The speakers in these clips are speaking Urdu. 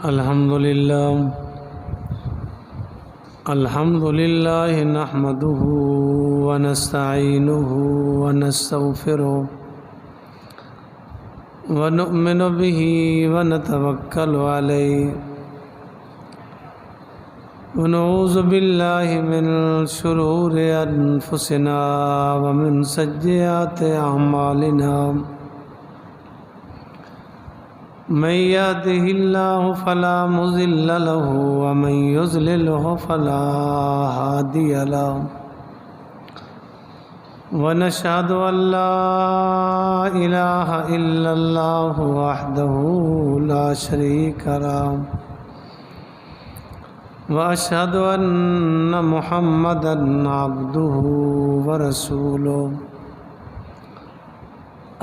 الحمد لله نحمده ونستعينه ونستغفره ونؤمن به ونتوكل عليه ونعوذ بالله من شرور أنفسنا ومن سيئات أعمالنا من يهده الله فلا مضل له ومن يضلله فلا هادي له ونشهد أن لا إله إلا الله وحده لا شريك له وأشهد أن محمدا عبده ورسوله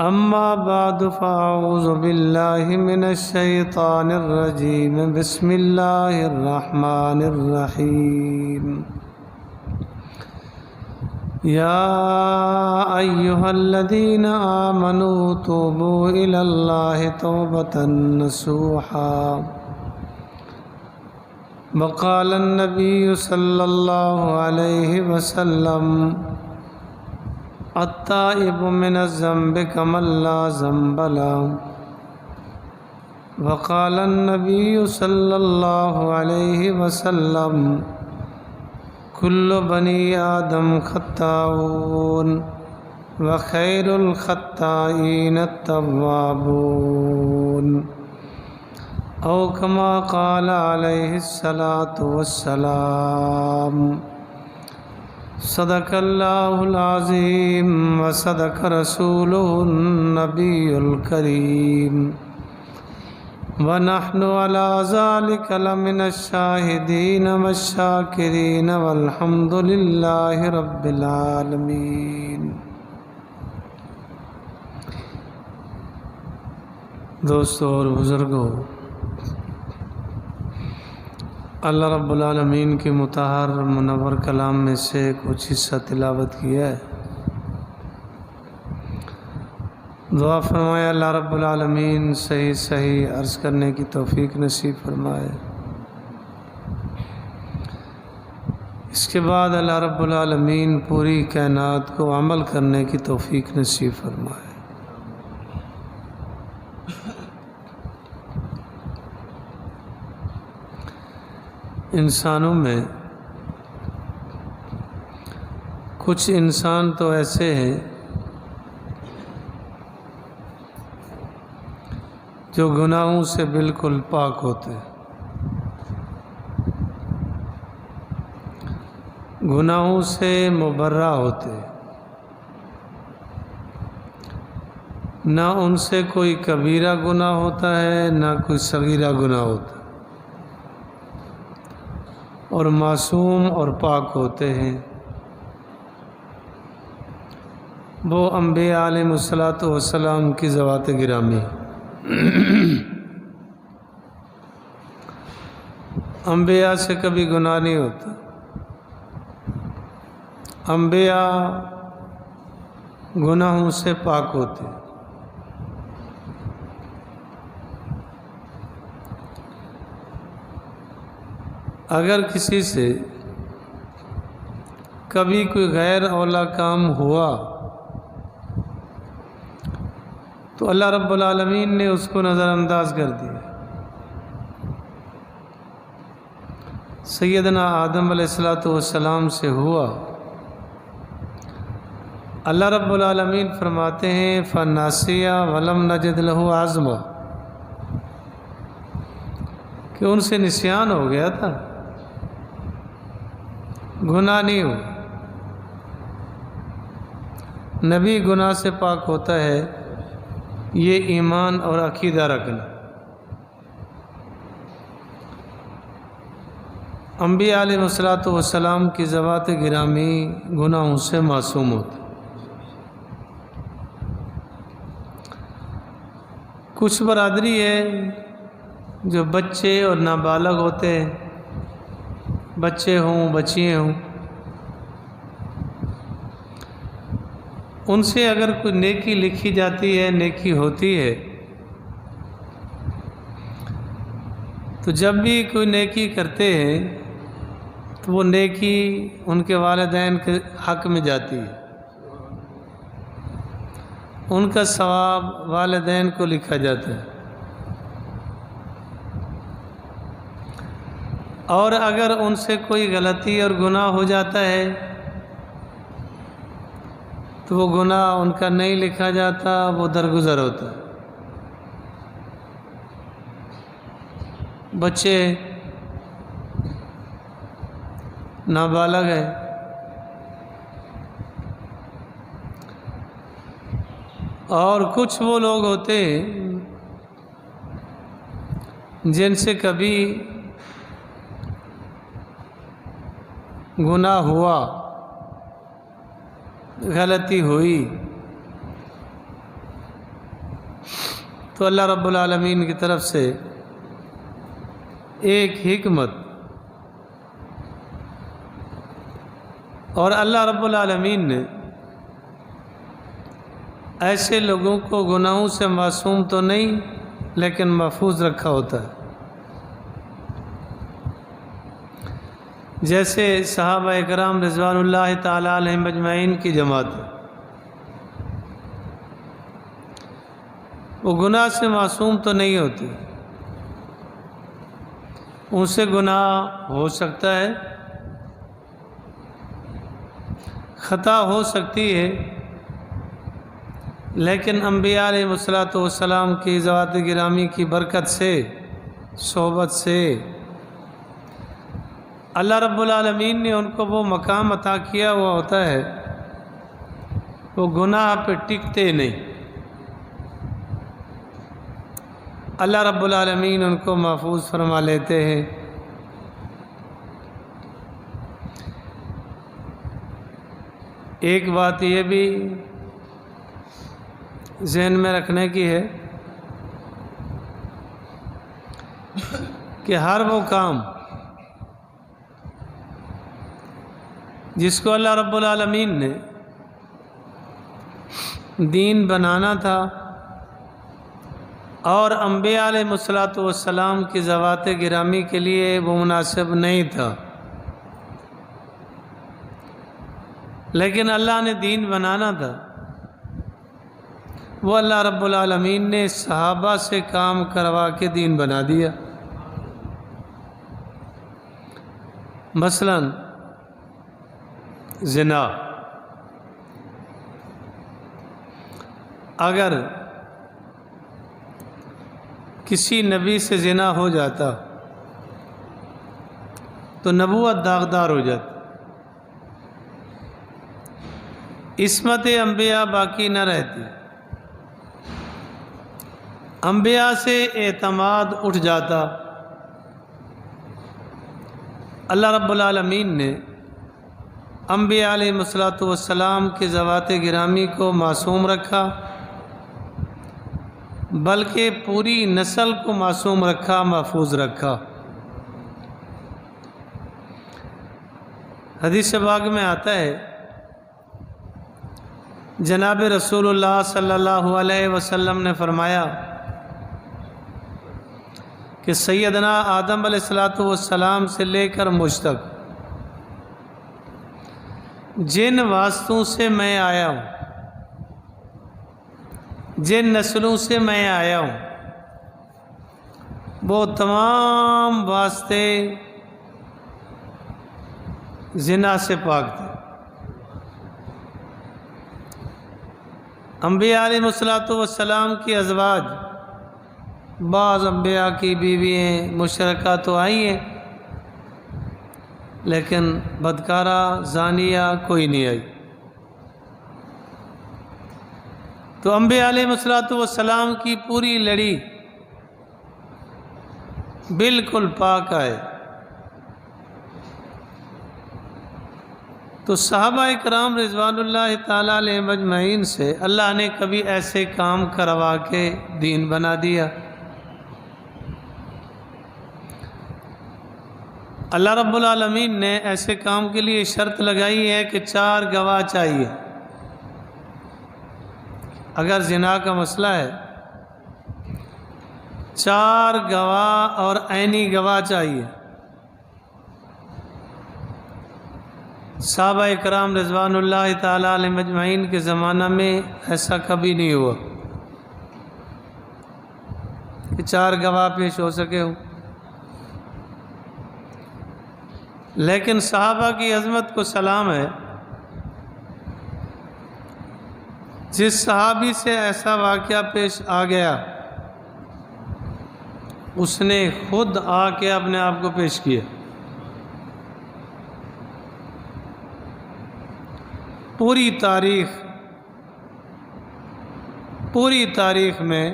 أما بعد فأعوذ بالله من الشيطان الرجيم بسم الله الرحمن الرحيم يا أيها الذين آمنوا توبوا إلى الله توبة نصوحا وقال النبي صلى الله عليه وسلم التائب من الذنب كمن لا ذنب له وقال النبي صلى الله عليه وسلم كل بني آدم خطاؤون وخير الخطائين التوابون أو كما قال عليه الصلاة والسلام صدق الله العظيم وصدق رسوله النبي الكريم ونحن على ذلك لمن الشاهدين والشاكرين والحمد لله رب العالمين۔ دوستو اور بزرگوں، اللہ رب العالمین کے مطہر منور کلام میں سے کچھ حصہ تلاوت کیا ہے۔ دعا فرمائے اللہ رب العالمین صحیح عرض کرنے کی توفیق نصیب فرمائے۔ اس کے بعد اللہ رب العالمین پوری کائنات کو عمل کرنے کی توفیق نصیب فرمائے۔ انسانوں میں کچھ انسان تو ایسے ہیں جو گناہوں سے بالکل پاک ہوتے ہیں، گناہوں سے مبرہ ہوتے ہیں، نہ ان سے کوئی کبیرہ گناہ ہوتا ہے نہ کوئی صغیرہ گناہ ہوتا ہے، اور معصوم اور پاک ہوتے ہیں۔ وہ انبیاء علیہ السلام کی ذوات گرامی۔ انبیاء سے کبھی گناہ نہیں ہوتا، انبیاء گناہوں سے پاک ہوتے ہیں۔ اگر کسی سے کبھی کوئی غیر اولا کام ہوا تو اللہ رب العالمین نے اس کو نظر انداز کر دیا۔ سیدنا آدم علیہ السلام سے ہوا، اللہ رب العالمین فرماتے ہیں فَنَاسِيَا وَلَمْ نَجِدْ لَهُ عَزْمًا، کہ ان سے نسیان ہو گیا تھا، گناہ نہیں ہو۔ نبی گناہ سے پاک ہوتا ہے، یہ ایمان اور عقیدہ رکھنا۔ انبیاء علیہ السلام کی ذوات گرامی گناہوں سے معصوم ہوتے۔ کچھ برادری ہے جو بچے اور نابالغ ہوتے ہیں، بچے ہوں بچیاں ہوں، ان سے اگر کوئی نیکی لکھی جاتی ہے، نیکی ہوتی ہے، تو جب بھی کوئی نیکی کرتے ہیں تو وہ نیکی ان کے والدین کے حق میں جاتی ہے، ان کا ثواب والدین کو لکھا جاتا ہے، اور اگر ان سے کوئی غلطی اور گناہ ہو جاتا ہے تو وہ گناہ ان کا نہیں لکھا جاتا، وہ درگزر ہوتا ہے۔ بچے نابالغ ہے، اور کچھ وہ لوگ ہوتے ہیں جن سے کبھی گناہ ہوا، غلطی ہوئی، تو اللہ رب العالمین کی طرف سے ایک حکمت، اور اللہ رب العالمین نے ایسے لوگوں کو گناہوں سے معصوم تو نہیں لیکن محفوظ رکھا ہوتا ہے، جیسے صحابہ اکرام رضوان اللہ تعالی علیہم اجمعین کی جماعت، وہ گناہ سے معصوم تو نہیں ہوتی، ان سے گناہ ہو سکتا ہے، خطا ہو سکتی ہے، لیکن انبیاء علیہ السلام کی ذوات گرامی کی برکت سے، صحبت سے اللہ رب العالمین نے ان کو وہ مقام عطا کیا ہوا ہوتا ہے، وہ گناہ پہ ٹکتے نہیں، اللہ رب العالمین ان کو محفوظ فرما لیتے ہیں۔ ایک بات یہ بھی ذہن میں رکھنے کی ہے کہ ہر وہ کام جس کو اللہ رب العالمین نے دین بنانا تھا اور انبیاء علیہ السلام کی ذوات گرامی کے لیے وہ مناسب نہیں تھا، لیکن اللہ نے دین بنانا تھا، وہ اللہ رب العالمین نے صحابہ سے کام کروا کے دین بنا دیا۔ مثلا زنا، اگر کسی نبی سے زنا ہو جاتا تو نبوت داغدار ہو جاتی، عصمت انبیاء باقی نہ رہتی، انبیاء سے اعتماد اٹھ جاتا۔ اللہ رب العالمین نے انبیاء علیہ السلام کے ذوات گرامی کو معصوم رکھا، بلکہ پوری نسل کو معصوم رکھا، محفوظ رکھا۔ حدیث پاک میں آتا ہے، جناب رسول اللہ صلی اللہ علیہ وسلم نے فرمایا کہ سیدنا آدم علیہ السلام سے لے کر مجھ تک جن واسطوں سے میں آیا ہوں، جن نسلوں سے میں آیا ہوں، وہ تمام واسطے زنا سے پاک تھے۔ انبیاء علیہ السلام کی ازواج، بعض انبیاء کی بیوییں مشرکہ تو آئی ہیں، لیکن بدکارہ زانیہ کوئی نہیں آئی۔ تو انبیاء علیہ السلام کی پوری لڑی بالکل پاک آئے۔ تو صحابہ اکرام رضوان اللہ تعالی علیہم اجمعین سے اللہ نے کبھی ایسے کام کروا کے دین بنا دیا۔ اللہ رب العالمین نے ایسے کام کے لیے شرط لگائی ہے کہ 4 گواہ چاہیے۔ اگر زنا کا مسئلہ ہے 4 گواہ اور عینی گواہ چاہیے۔ صحابہ کرام رضوان اللہ تعالیٰ علیہ مجمعین کے زمانہ میں ایسا کبھی نہیں ہوا کہ 4 گواہ پیش ہو سکے ہوں، لیکن صحابہ کی عظمت کو سلام ہے، جس صحابی سے ایسا واقعہ پیش آ گیا اس نے خود آ کے اپنے آپ کو پیش کیا۔ پوری تاریخ میں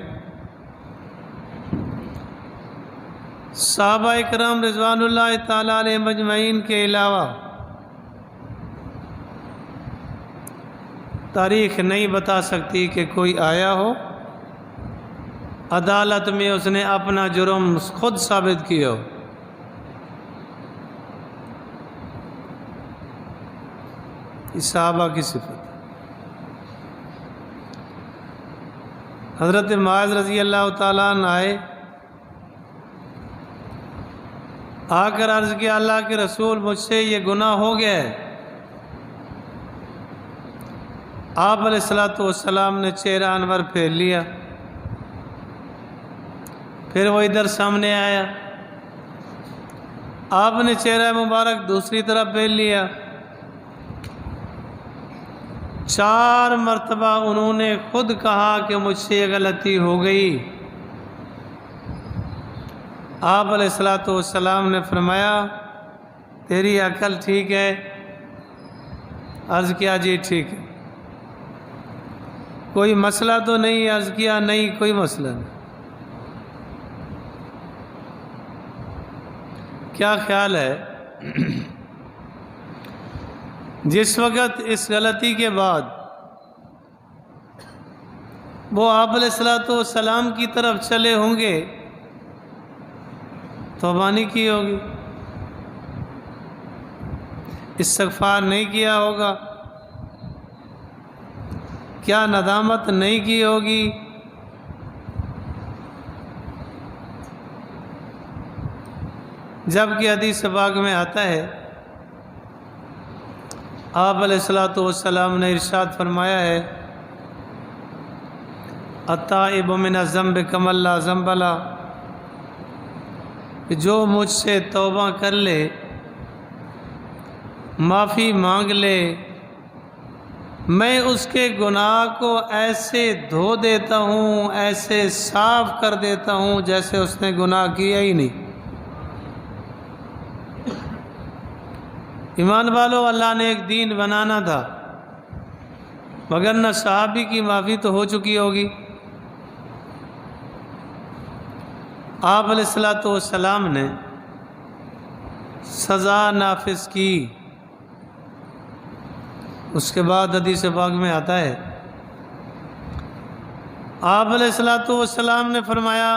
صحابہ کرام رضوان اللہ تعالیٰ علیہ مجمعین کے علاوہ تاریخ نہیں بتا سکتی کہ کوئی آیا ہو عدالت میں اس نے اپنا جرم خود ثابت کیا ہو۔ اس صحابہ کی صفت۔ حضرت معاذ رضی اللہ تعالیٰ عنہ آئے، آ کر عرض کیا اللہ کے رسول مجھ سے یہ گناہ ہو گیا ہے۔ آپ علیہ السلام نے چہرہ انور پھیر لیا، پھر وہ ادھر سامنے آیا، آپ نے چہرہ مبارک دوسری طرف پھیر لیا، 4 مرتبہ انہوں نے خود کہا کہ مجھ سے یہ غلطی ہو گئی۔ آپ علیہ السلام نے فرمایا تیری عقل ٹھیک ہے؟ عرض کیا جی ٹھیک ہے۔ کوئی مسئلہ تو نہیں؟ عرض کیا نہیں کوئی مسئلہ نہیں۔ کیا خیال ہے جس وقت اس غلطی کے بعد وہ آپ علیہ السلام کی طرف چلے ہوں گے توبہ نہیں کی ہوگی، استغفار نہیں کیا ہوگا، کیا ندامت نہیں کی ہوگی؟ جبکہ حدیث پاک میں آتا ہے آپ علیہ السلام نے ارشاد فرمایا ہے التائب من الذنب کمن لا ذنب لہ، کہ جو مجھ سے توبہ کر لے، معافی مانگ لے، میں اس کے گناہ کو ایسے دھو دیتا ہوں، ایسے صاف کر دیتا ہوں جیسے اس نے گناہ کیا ہی نہیں۔ ایمان والو، اللہ نے ایک دین بنانا تھا، مگر نہ صحابی کی معافی تو ہو چکی ہوگی۔ آپ علیہ السلام نے سزا نافذ کی، اس کے بعد حدیث پاک میں آتا ہے آپ علیہ السلام نے فرمایا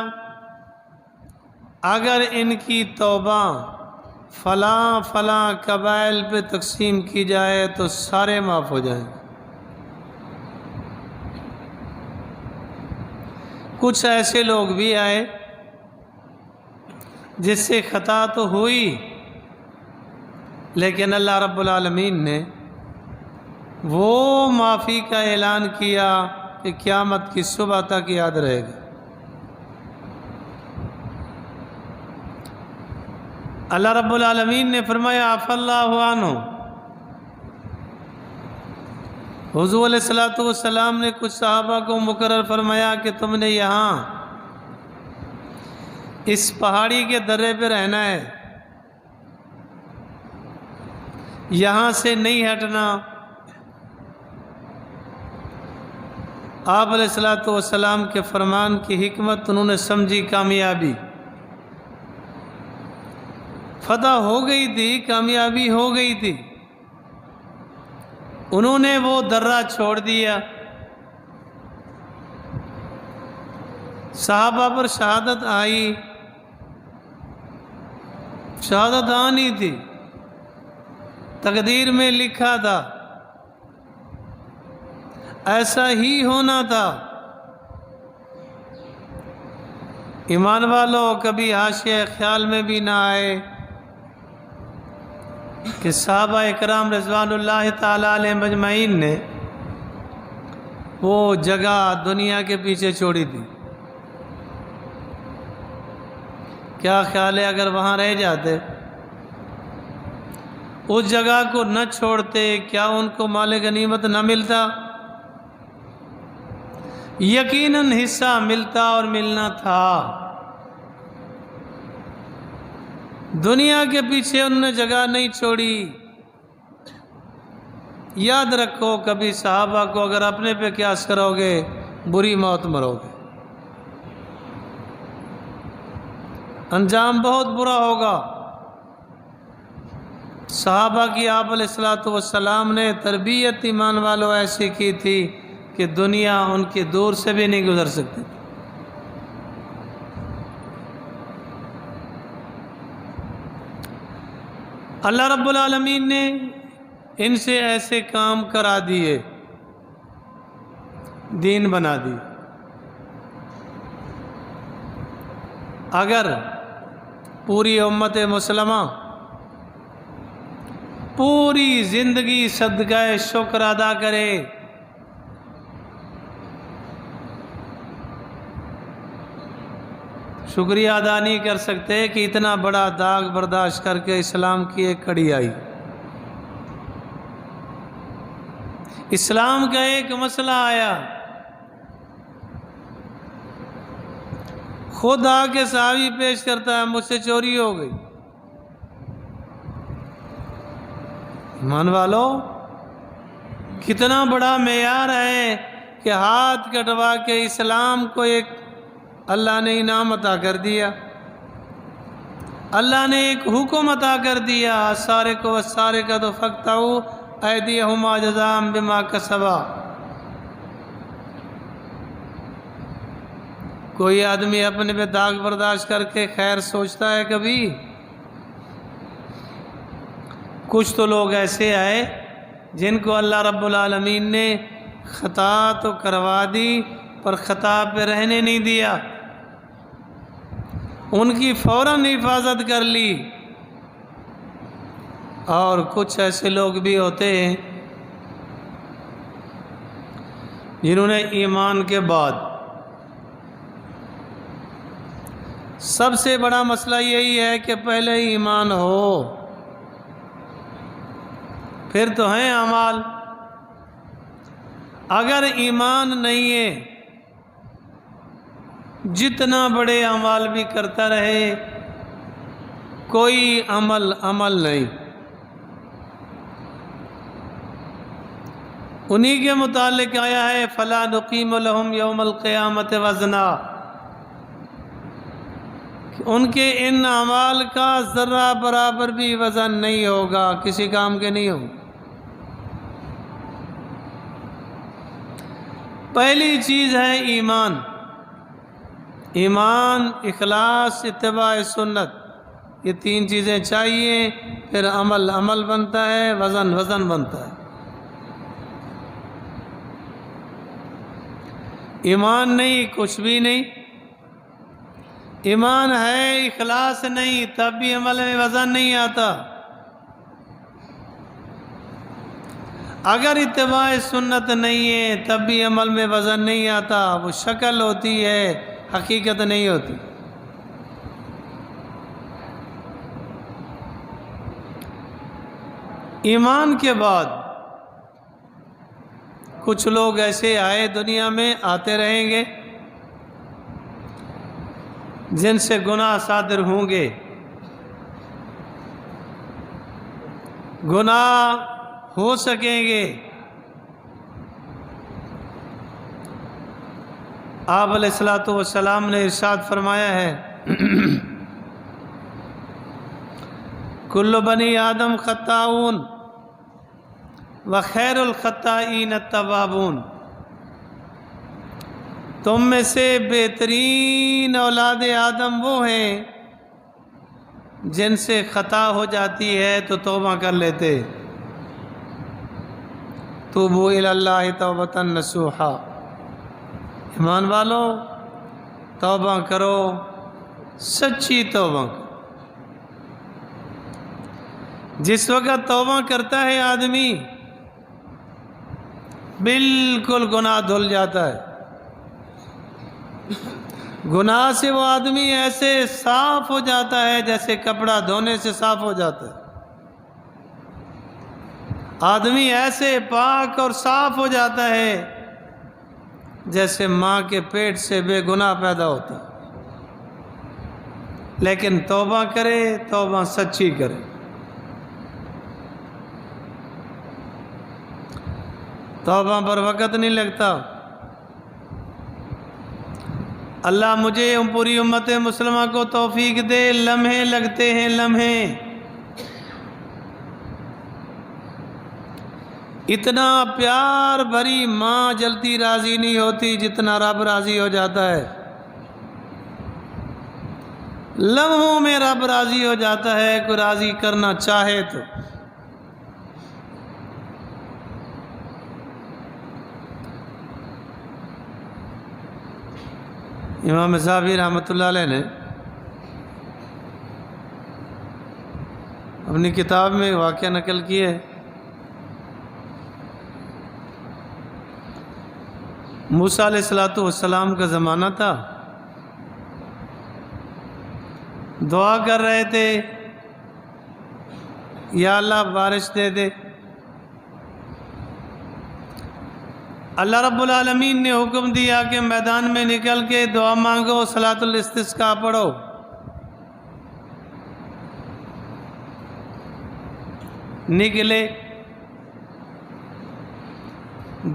اگر ان کی توبہ فلاں فلاں قبائل پہ تقسیم کی جائے تو سارے معاف ہو جائیں۔ کچھ ایسے لوگ بھی آئے جس سے خطا تو ہوئی، لیکن اللہ رب العالمین نے وہ معافی کا اعلان کیا کہ قیامت کی صبح تک یاد رہے گا۔ اللہ رب العالمین نے فرمایا عفا اللہ عنہ۔ حضور علیہ السلام نے کچھ صحابہ کو مقرر فرمایا کہ تم نے یہاں اس پہاڑی کے درے پہ رہنا ہے، یہاں سے نہیں ہٹنا۔ آپ علیہ السلام کے فرمان کی حکمت انہوں نے سمجھی، کامیابی فتح ہو گئی تھی، کامیابی ہو گئی تھی، انہوں نے وہ درہ چھوڑ دیا۔ صحابہ پر شہادت آئی، شہادت آنی تھی، تقدیر میں لکھا تھا، ایسا ہی ہونا تھا، ایمان والوں، کبھی حاشیہ خیال میں بھی نہ آئے کہ صحابہ اکرام رضوان اللہ تعالیٰ علیہم اجمعین نے وہ جگہ دنیا کے پیچھے چھوڑی تھی۔ کیا خیال ہے اگر وہاں رہ جاتے، اس جگہ کو نہ چھوڑتے، کیا ان کو مال غنیمت نہ ملتا؟ یقیناً حصہ ملتا اور ملنا تھا۔ دنیا کے پیچھے انہوں نے جگہ نہیں چھوڑی۔ یاد رکھو، کبھی صحابہ کو اگر اپنے پہ قیاس کرو گے بری موت مرو گے، انجام بہت برا ہوگا۔ صحابہ کی آپ علیہ الصلوۃ والسلام نے تربیت ایمان والوں ایسی کی تھی کہ دنیا ان کے دور سے بھی نہیں گزر سکتی۔ اللہ رب العالمین نے ان سے ایسے کام کرا دیے، دین بنا دی۔ اگر پوری امت مسلمہ پوری زندگی صدقہ شکر ادا کرے، شکریہ ادا نہیں کر سکتے کہ اتنا بڑا داغ برداشت کر کے اسلام کی ایک کڑی آئی، اسلام کا ایک مسئلہ آیا، خود آ کے صحابی پیش کرتا ہے مجھ سے چوری ہو گئی۔ ایمان والو، کتنا بڑا معیار ہے کہ ہاتھ کٹوا کے اسلام کو ایک اللہ نے انعام عطا کر دیا، اللہ نے ایک حکم عطا کر دیا، السارق والسارقۃ فاقطعوا ایدیہما جزاء بما کسبا۔ کوئی آدمی اپنے پہ داغ برداشت کر کے خیر سوچتا ہے کبھی؟ کچھ تو لوگ ایسے آئے جن کو اللہ رب العالمین نے خطا تو کروا دی پر خطا پہ رہنے نہیں دیا، ان کی فوراً حفاظت کر لی۔ اور کچھ ایسے لوگ بھی ہوتے ہیں جنہوں نے ایمان کے بعد سب سے بڑا مسئلہ یہی ہے کہ پہلے ایمان ہو پھر تو ہیں اعمال۔ اگر ایمان نہیں ہے، جتنا بڑے اعمال بھی کرتا رہے کوئی عمل نہیں۔ انہی کے متعلق آیا ہے فَلَا نُقِيمُ لَهُمْ يَوْمَ الْقِيَامَةِ وَزْنًا، ان کے ان اعمال کا ذرہ برابر بھی وزن نہیں ہوگا، کسی کام کے نہیں ہوگا۔ پہلی چیز ہے ایمان، ایمان، اخلاص، اتباع سنت، یہ تین چیزیں چاہیے، پھر عمل بنتا ہے، وزن بنتا ہے۔ ایمان نہیں کچھ بھی نہیں، ایمان ہے اخلاص نہیں تب بھی عمل میں وزن نہیں آتا۔ اگر اتباع سنت نہیں ہے تب بھی عمل میں وزن نہیں آتا، وہ شکل ہوتی ہے، حقیقت نہیں ہوتی۔ ایمان کے بعد کچھ لوگ ایسے آئے دنیا میں، آتے رہیں گے، جن سے گناہ صادر ہوں گے، گناہ ہو سکیں گے۔ آپ علیہ الصلوۃ والسلام نے ارشاد فرمایا ہے کل بنی آدم خطاؤون وخیر الخطائین التوابون، تم میں سے بہترین اولاد آدم وہ ہیں جن سے خطا ہو جاتی ہے تو توبہ کر لیتے، توبوا الی اللہ توبۃ نصوحا۔ ایمان والو، توبہ کرو، سچی توبہ کرو۔ جس وقت توبہ کرتا ہے آدمی بالکل گناہ دھل جاتا ہے، گناہ سے وہ آدمی ایسے صاف ہو جاتا ہے جیسے کپڑا دھونے سے صاف ہو جاتا ہے، آدمی ایسے پاک اور صاف ہو جاتا ہے جیسے ماں کے پیٹ سے بے گناہ پیدا ہوتا ہے۔ لیکن توبہ کرے، توبہ سچی کرے۔ توبہ پر وقت نہیں لگتا۔ اللہ مجھے پوری امت مسلمہ کو توفیق دے، لمحے لگتے ہیں لمحے۔ اتنا پیار بھری ماں جلدی راضی نہیں ہوتی جتنا رب راضی ہو جاتا ہے، لمحوں میں رب راضی ہو جاتا ہے کوئی راضی کرنا چاہے تو۔ امام صاحبی رحمۃ اللہ علیہ نے اپنی کتاب میں واقعہ نقل کیا ہے، موسیٰ علیہ السلام کا زمانہ تھا، دعا کر رہے تھے یا اللہ بارش دے دے۔ اللہ رب العالمین نے حکم دیا کہ میدان میں نکل کے دعا مانگو، صلاۃ الاستسقاء پڑھو۔ نکلے،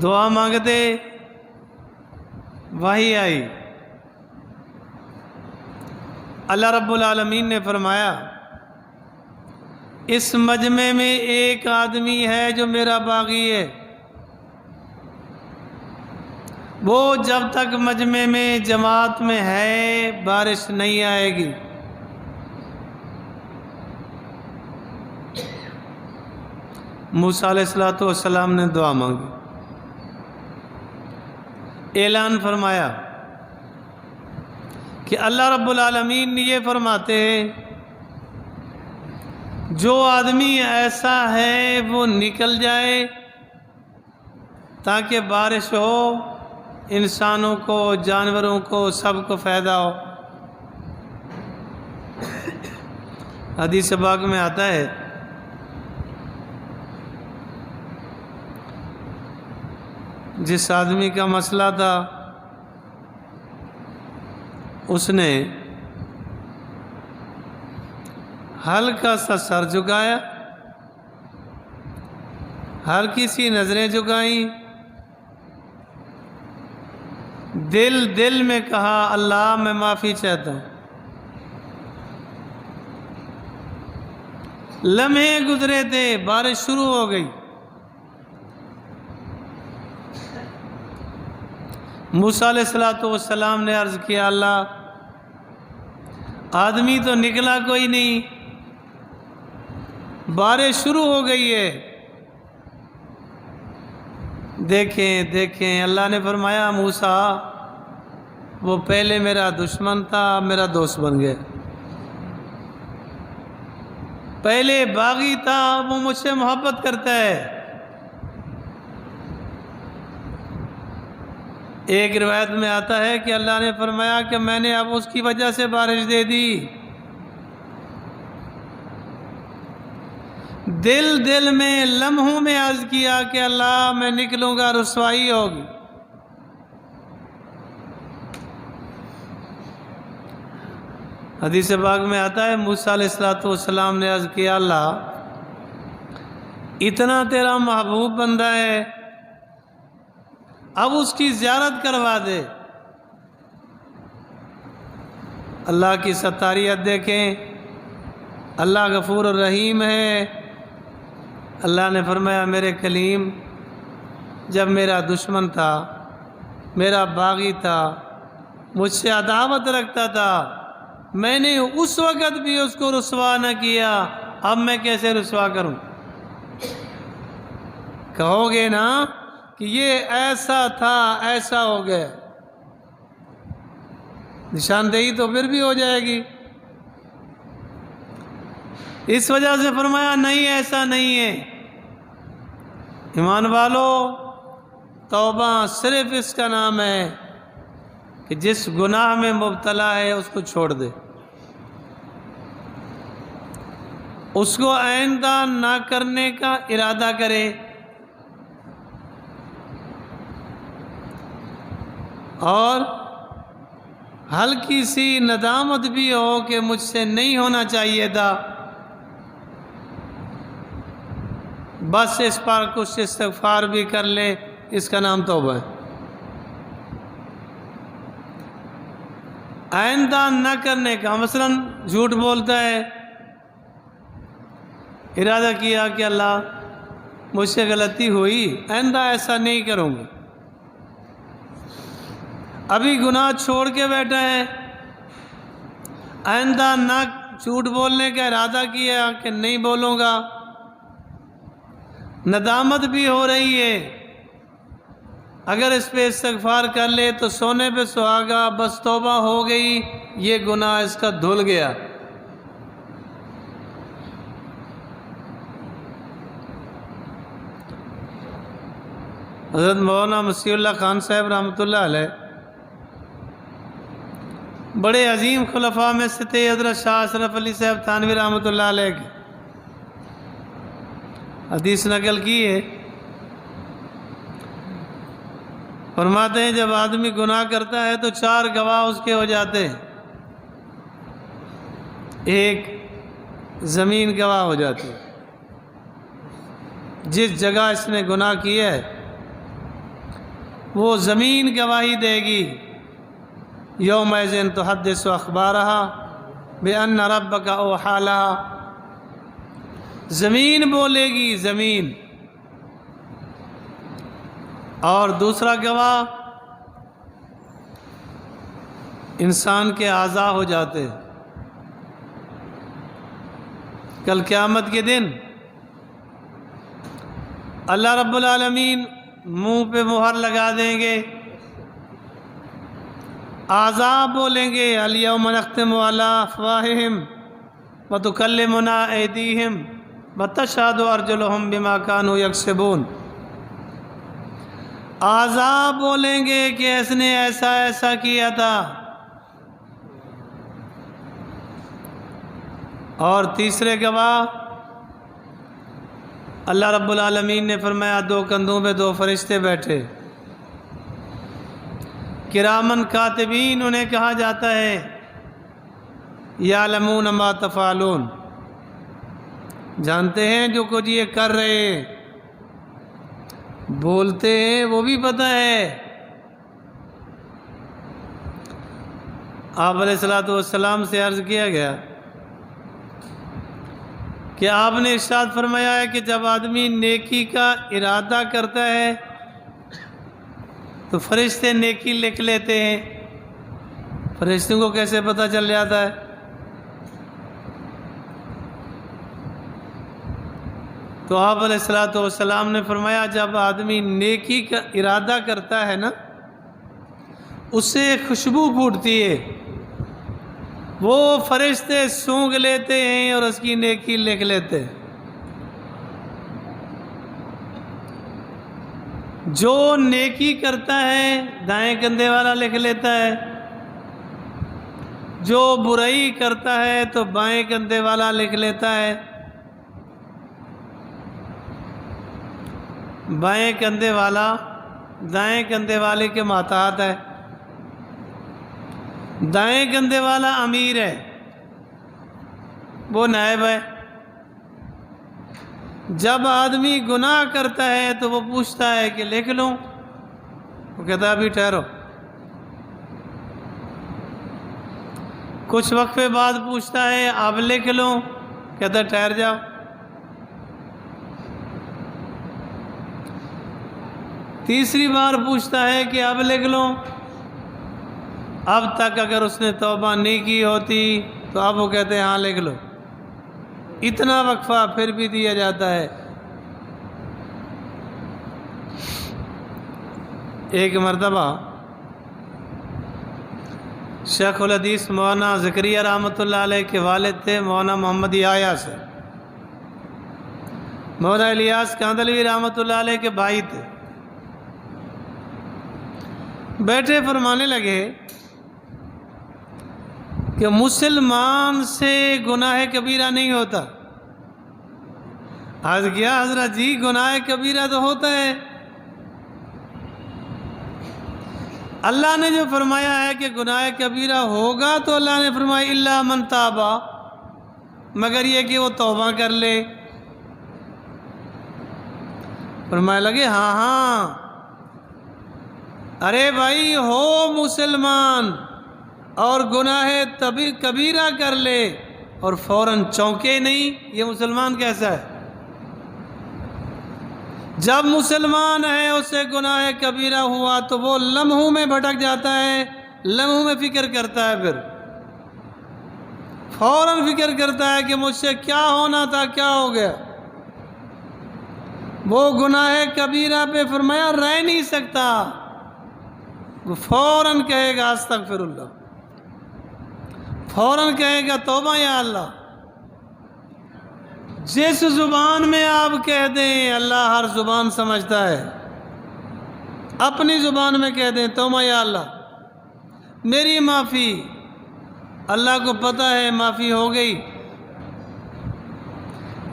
دعا مانگتے، وحی آئی۔ اللہ رب العالمین نے فرمایا اس مجمع میں ایک آدمی ہے جو میرا باغی ہے، وہ جب تک مجمع میں جماعت میں ہے بارش نہیں آئے گی۔ موسیٰ علیہ السلام نے دعا مانگی، اعلان فرمایا کہ اللہ رب العالمین یہ فرماتے ہیں جو آدمی ایسا ہے وہ نکل جائے تاکہ بارش ہو، انسانوں کو، جانوروں کو، سب کو فائدہ ہو۔ حدیث پاک میں آتا ہے جس آدمی کا مسئلہ تھا اس نے ہلکا سا سر جھکایا، ہلکی سی نظریں جھکائیں، دل میں کہا اللہ میں معافی چاہتا ہوں۔ لمحے گزرے تھے، بارش شروع ہو گئی۔ موسیٰ علیہ السلام نے عرض کیا اللہ آدمی تو نکلا کوئی نہیں، بارش شروع ہو گئی ہے، دیکھیں۔ اللہ نے فرمایا موسیٰ وہ پہلے میرا دشمن تھا، میرا دوست بن گیا، پہلے باغی تھا، وہ مجھ سے محبت کرتا ہے۔ ایک روایت میں آتا ہے کہ اللہ نے فرمایا کہ میں نے اب اس کی وجہ سے بارش دے دی۔ دل میں لمحوں میں عرض کیا کہ اللہ میں نکلوں گا رسوائی ہوگی۔ حدیث پاک میں آتا ہے موسیٰ علیہ السلام نے عرض کیا اللہ اتنا تیرا محبوب بندہ ہے، اب اس کی زیارت کروا دے۔ اللہ کی ستاریت دیکھیں، اللہ غفور الرحیم ہے۔ اللہ نے فرمایا میرے کلیم جب میرا دشمن تھا، میرا باغی تھا، مجھ سے عداوت رکھتا تھا، میں نے اس وقت بھی اس کو رسوا نہ کیا، اب میں کیسے رسوا کروں؟ کہو گے نا کہ یہ ایسا تھا، ایسا ہو گیا۔ نشاندہی تو پھر بھی ہو جائے گی۔ اس وجہ سے فرمایا نہیں، ایسا نہیں ہے ایمان والو، توبہ صرف اس کا نام ہے کہ جس گناہ میں مبتلا ہے اس کو چھوڑ دے، اس کو آئندہ نہ کرنے کا ارادہ کرے، اور ہلکی سی ندامت بھی ہو کہ مجھ سے نہیں ہونا چاہیے تھا، بس اس پر کچھ استغفار بھی کر لے، اس کا نام توبہ ہے۔ آئندہ نہ کرنے کا، مثلا جھوٹ بولتا ہے، ارادہ کیا کہ اللہ مجھ سے غلطی ہوئی، آئندہ ایسا نہیں کروں گا، ابھی گناہ چھوڑ کے بیٹھا ہے، آئندہ نہ جھوٹ بولنے کا ارادہ کیا کہ نہیں بولوں گا، ندامت بھی ہو رہی ہے، اگر اس پہ استغفار کر لے تو سونے پہ سہاگا، بس توبہ ہو گئی، یہ گناہ اس کا دھل گیا۔ حضرت مولانا مسیح اللہ خان صاحب رحمۃ اللہ علیہ بڑے عظیم خلفاء میں سے تھے، حضرت شاہ اشرف علی صاحب تھانوی رحمۃ اللہ علیہ کی حدیث نقل کی ہے، فرماتے ہیں جب آدمی گناہ کرتا ہے تو 4 گواہ اس کے ہو جاتے ہیں، ایک زمین گواہ ہو جاتی ہے، جس جگہ اس نے گناہ کیا ہے وہ زمین گواہی دے گی، یومئذ تحدث اخبارها بان ربک اوحی لها، زمین بولے گی، زمین۔ اور دوسرا گواہ انسان کے اعضاء ہو جاتے ہیں، کل قیامت کے دن اللہ رب العالمین منہ پہ مہر لگا دیں گے، اعضاء بولیں گے الیوم نختم علی افواہہم وتکلمنا ایدیہم وتشہد ارجلہم بما کانوا یکسبون، اعضاء بولیں گے کہ اس نے ایسا ایسا کیا تھا، اور تیسرے گواہ اللہ رب العالمین نے فرمایا 2 کندھوں پہ 2 فرشتے بیٹھے، کرامن کاتبین انہیں کہا جاتا ہے، یعلمون ما تفعلون، جانتے ہیں جو کچھ یہ کر رہے ہیں، بولتے ہیں وہ بھی پتہ ہے۔ آپ علیہ الصلوۃ والسلام سے عرض کیا گیا کہ آپ نے ارشاد فرمایا ہے کہ جب آدمی نیکی کا ارادہ کرتا ہے تو فرشتے نیکی لکھ لیتے ہیں، فرشتوں کو کیسے پتہ چل جاتا ہے؟ تو آپ علیہ الصلوۃ والسلام نے فرمایا جب آدمی نیکی کا ارادہ کرتا ہے نا، اس سے ایک خوشبو پھوٹتی ہے، وہ فرشتے سونگھ لیتے ہیں اور اس کی نیکی لکھ لیتے ہیں۔ جو نیکی کرتا ہے دائیں کندھے والا لکھ لیتا ہے، جو برائی کرتا ہے تو بائیں کندھے والا لکھ لیتا ہے۔ بائیں کندھے والا دائیں کندھے والے کے ماتحت ہے، دائیں کندھے والا امیر ہے، وہ نائب ہے۔ جب آدمی گناہ کرتا ہے تو وہ پوچھتا ہے کہ لکھ لوں، وہ کہتا ہے ابھی ٹھہرو، کچھ وقفے بعد پوچھتا ہے اب لکھ لوں، کہتا ہے ٹھہر جاؤ۔ تیسری بار پوچھتا ہے کہ اب لکھ لوں، اب تک اگر اس نے توبہ نہیں کی ہوتی تو اب وہ کہتے ہیں ہاں لکھ لو۔ اتنا وقفہ پھر بھی دیا جاتا ہے۔ ایک مرتبہ شیخ الحدیث مولانا زکریا رحمۃ اللہ علیہ کے والد تھے مولانا محمد یحییٰ سے، مولانا الیاس کاندھلوی رحمۃ اللہ علیہ کے بھائی تھے۔ بیٹھے فرمانے لگے کہ مسلمان سے گناہ کبیرہ نہیں ہوتا۔ آج کیا حضرت جی گناہ کبیرہ تو ہوتا ہے، اللہ نے جو فرمایا ہے کہ گناہ کبیرہ ہوگا تو اللہ نے فرمایا الا من تابا، مگر یہ کہ وہ توبہ کر لے۔ فرمانے لگے ہاں ارے بھائی ہو مسلمان اور گناہ کبیرہ کر لے اور فوراً چونکے نہیں، یہ مسلمان کیسا ہے؟ جب مسلمان ہے اسے گناہ کبیرہ ہوا تو وہ لمحوں میں بھٹک جاتا ہے، لمحوں میں فکر کرتا ہے، پھر فوراً فکر کرتا ہے کہ مجھ سے کیا ہونا تھا، کیا ہو گیا۔ وہ گناہ کبیرہ پہ فرمایا رہ نہیں سکتا، وہ فوراً کہے گا استغفر اللہ، فوراً کہے گا توبہ یا اللہ۔ جس زبان میں آپ کہہ دیں اللہ ہر زبان سمجھتا ہے، اپنی زبان میں کہہ دیں توبہ یا اللہ میری معافی، اللہ کو پتہ ہے معافی ہو گئی،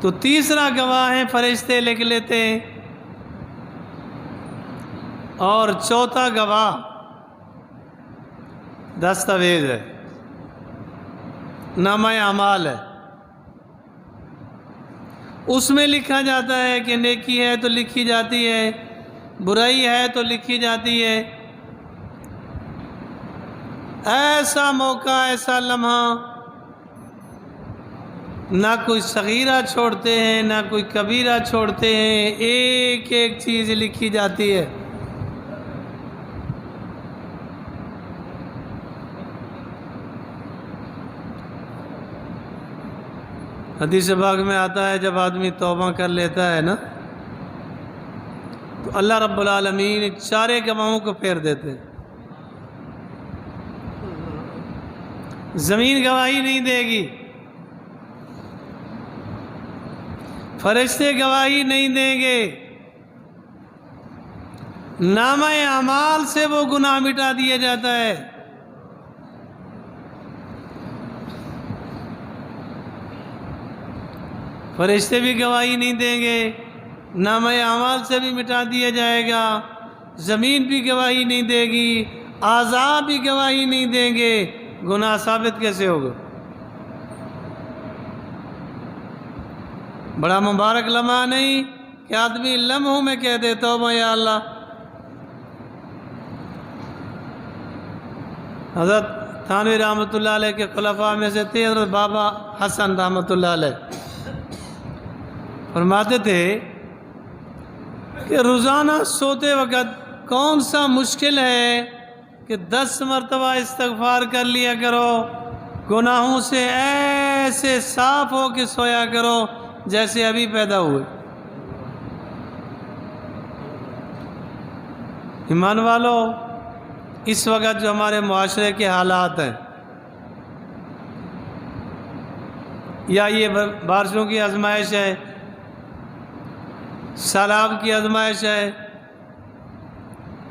تو تیسرا گواہ ہے فرشتے لکھ لیتے ہیں، اور چوتھا گواہ دستاویز ہے، نامہ اعمال ہے، اس میں لکھا جاتا ہے کہ نیکی ہے تو لکھی جاتی ہے، برائی ہے تو لکھی جاتی ہے۔ ایسا موقع، ایسا لمحہ نہ کوئی صغیرہ چھوڑتے ہیں نہ کوئی کبیرہ چھوڑتے ہیں، ایک ایک چیز لکھی جاتی ہے۔ حدیث پاک میں آتا ہے جب آدمی توبہ کر لیتا ہے نا تو اللہ رب العالمین چارے گواہوں کو پھیر دیتے ہیں۔ زمین گواہی نہیں دے گی، فرشتے گواہی نہیں دیں گے، نامہ اعمال سے وہ گناہ مٹا دیا جاتا ہے۔ فرشتے بھی گواہی نہیں دیں گے، نامہ اعمال سے بھی مٹا دیا جائے گا، زمین بھی گواہی نہیں دے گی، اعضاء بھی گواہی نہیں دیں گے، گناہ ثابت کیسے ہوگا؟ بڑا مبارک لمحہ نہیں کہ آدمی لمحوں میں کہہ دے توبہ یا اللہ۔ حضرت تھانوی رحمۃ اللہ علیہ کے خلفاء میں سے تھے حضرت بابا حسن رحمۃ اللہ علیہ، فرماتے تھے کہ روزانہ سوتے وقت کون سا مشکل ہے کہ 10 مرتبہ استغفار کر لیا کرو، گناہوں سے ایسے صاف ہو کے سویا کرو جیسے ابھی پیدا ہوئے۔ ایمان والو، اس وقت جو ہمارے معاشرے کے حالات ہیں، یا یہ بارشوں کی آزمائش ہے، سیلاب کی آزمائش ہے،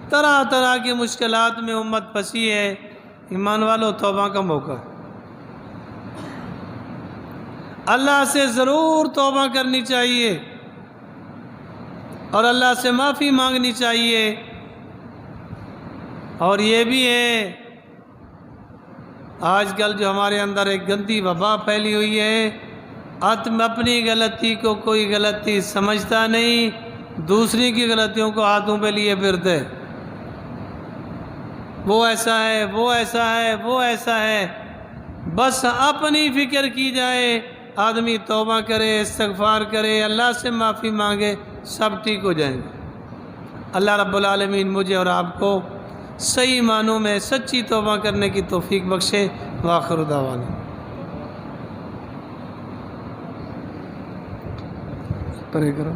طرح طرح کی مشکلات میں امت پھنسی ہے، ایمان والو توبہ کا موقع ہے۔ اللہ سے ضرور توبہ کرنی چاہیے اور اللہ سے معافی مانگنی چاہیے۔ اور یہ بھی ہے آج کل جو ہمارے اندر ایک گندی وبا پھیلی ہوئی ہے، اپنی غلطی کو کوئی غلطی سمجھتا نہیں، دوسری کی غلطیوں کو ہاتھوں پہ لیے پھرتے، وہ ایسا ہے، وہ ایسا ہے، وہ ایسا ہے، بس اپنی فکر کی جائے، آدمی توبہ کرے، استغفار کرے، اللہ سے معافی مانگے، سب ٹھیک ہو جائیں گے۔ اللہ رب العالمین مجھے اور آپ کو صحیح معنوں میں سچی توبہ کرنے کی توفیق بخشے۔ وآخر دعوانا پرے کرو۔